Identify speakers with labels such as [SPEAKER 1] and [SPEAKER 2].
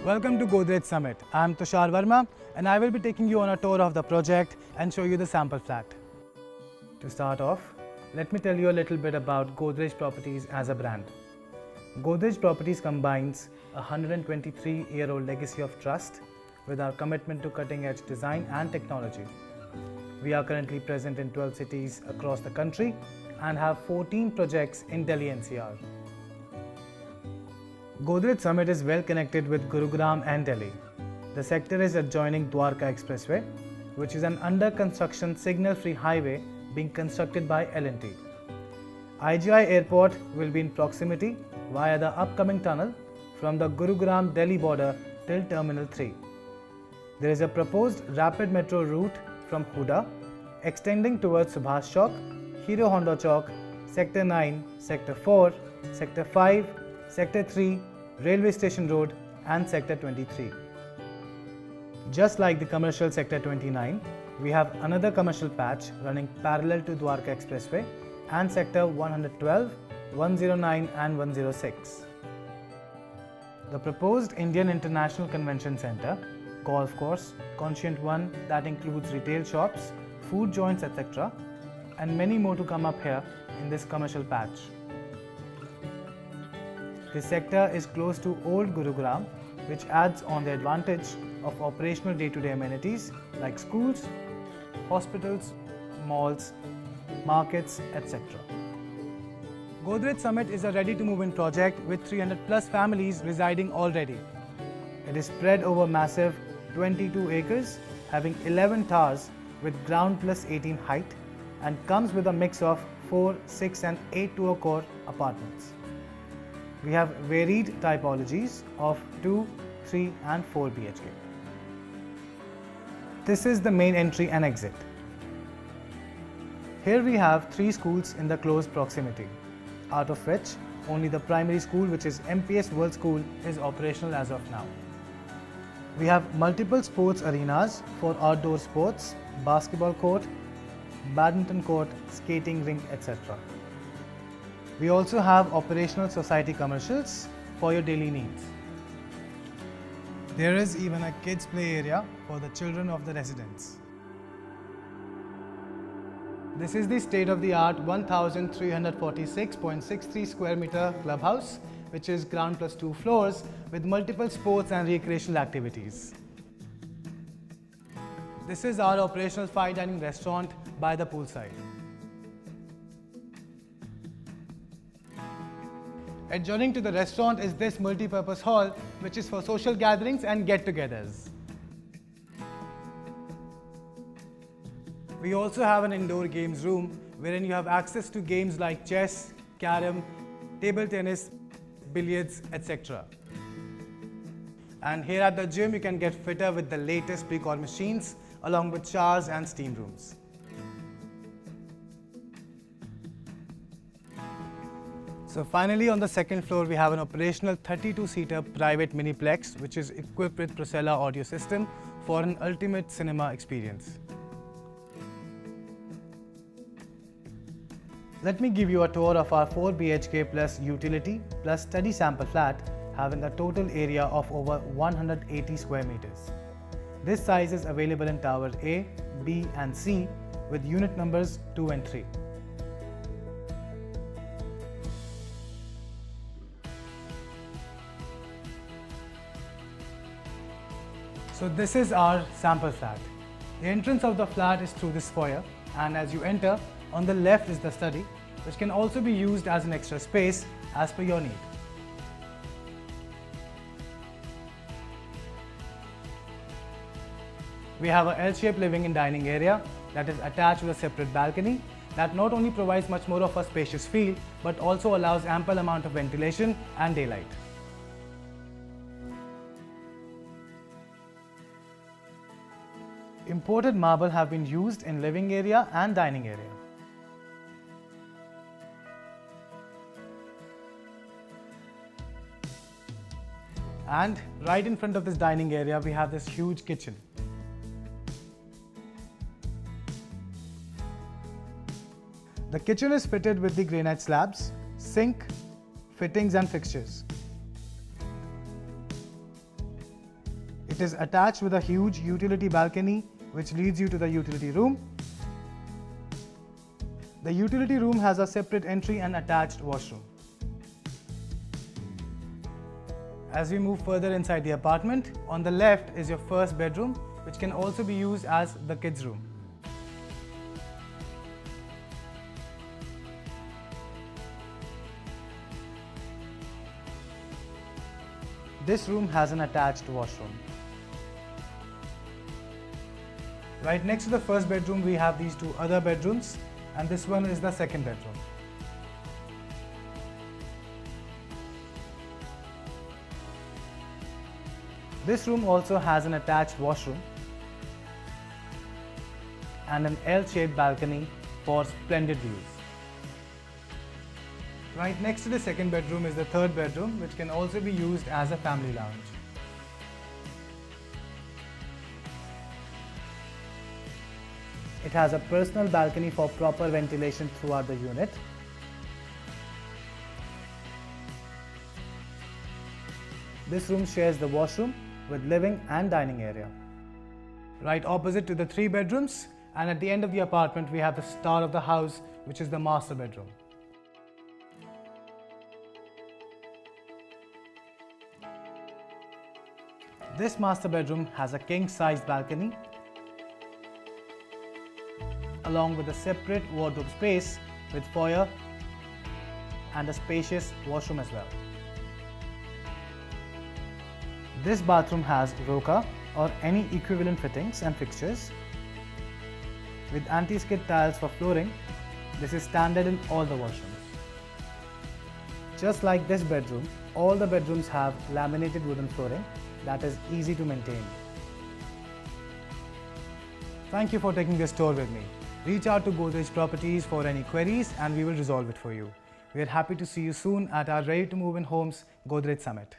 [SPEAKER 1] Welcome to Godrej Summit. I am Tushar Verma and I will be taking you on a tour of the project and show you the sample flat. To start off, let me tell you a little bit about Godrej Properties as a brand. Godrej Properties combines a 123-year-old legacy of trust with our commitment to cutting-edge design and technology. We are currently present in 12 cities across the country and have 14 projects in Delhi NCR. Godrej Summit is well connected with Gurugram and Delhi. The sector is adjoining Dwarka Expressway, which is an under-construction signal-free highway being constructed by L&T. IGI Airport will be in proximity via the upcoming tunnel from the Gurugram-Delhi border till Terminal 3. There is a proposed rapid metro route from Huda, extending towards Subhash Chowk, Hero Honda Chowk, Sector 9, Sector 4, Sector 5, Sector 3, Railway Station Road and Sector 23. Just like the commercial Sector 29, we have another commercial patch running parallel to Dwarka Expressway and Sector 112, 109 and 106. The proposed Indian International Convention Centre, golf course, Conscient One that includes retail shops, food joints etc. and many more to come up here in this commercial patch. This sector is close to Old Gurugram, which adds on the advantage of operational day-to-day amenities like schools, hospitals, malls, markets, etc. Godrej Summit is a ready-to-move-in project with 300 plus families residing already. It is spread over massive 22 acres, having 11 towers with ground plus 18 height and comes with a mix of 4, 6 and 8 2-core apartments. We have varied typologies of 2, 3 and 4 BHK. This is the main entry and exit. Here we have 3 schools in the close proximity, out of which only the primary school, which is MPS World School, is operational as of now. We have multiple sports arenas for outdoor sports, basketball court, badminton court, skating rink, etc. We also have operational society commercials for your daily needs. There is even a kids play area for the children of the residents. This is the state-of-the-art 1346.63 square meter clubhouse, which is ground plus 2 floors with multiple sports and recreational activities. This is our operational fine dining restaurant by the poolside. Adjoining to the restaurant is this multi-purpose hall, which is for social gatherings and get-togethers. We also have an indoor games room wherein you have access to games like chess, carom, table tennis, billiards, etc. And here at the gym you can get fitter with the latest Precor machines along with showers and steam rooms. So finally, on the second floor we have an operational 32-seater private miniplex which is equipped with Procella audio system for an ultimate cinema experience. Let me give you a tour of our 4 BHK plus utility plus study sample flat having a total area of over 180 square meters. This size is available in Tower A, B and C with unit numbers 2 and 3. So this is our sample flat. The entrance of the flat is through this foyer, and as you enter, on the left is the study, which can also be used as an extra space as per your need. We have a L-shaped living and dining area that is attached with a separate balcony that not only provides much more of a spacious feel, but also allows ample amount of ventilation and daylight. Imported marble have been used in living area and dining area. And right in front of this dining area, we have this huge kitchen. The kitchen is fitted with the granite slabs, sink, fittings and fixtures. It is attached with a huge utility balcony which leads you to the utility room. The utility room has a separate entry and attached washroom. As we move further inside the apartment, on the left is your first bedroom, which can also be used as the kids' room. This room has an attached washroom. Right next to the first bedroom, we have these two other bedrooms, and this one is the second bedroom. This room also has an attached washroom and an L-shaped balcony for splendid views. Right next to the second bedroom is the third bedroom, which can also be used as a family lounge. It has a personal balcony for proper ventilation throughout the unit. This room shares the washroom with living and dining area. Right opposite to the three bedrooms, and at the end of the apartment we have the star of the house, which is the master bedroom. This master bedroom has a king-sized balcony along with a separate wardrobe space with foyer and a spacious washroom as well. This bathroom has Roca or any equivalent fittings and fixtures. With anti-skid tiles for flooring, this is standard in all the washrooms. Just like this bedroom, all the bedrooms have laminated wooden flooring that is easy to maintain. Thank you for taking this tour with me. Reach out to Godrej Properties for any queries and we will resolve it for you. We are happy to see you soon at our Ready to Move in Homes Godrej Summit.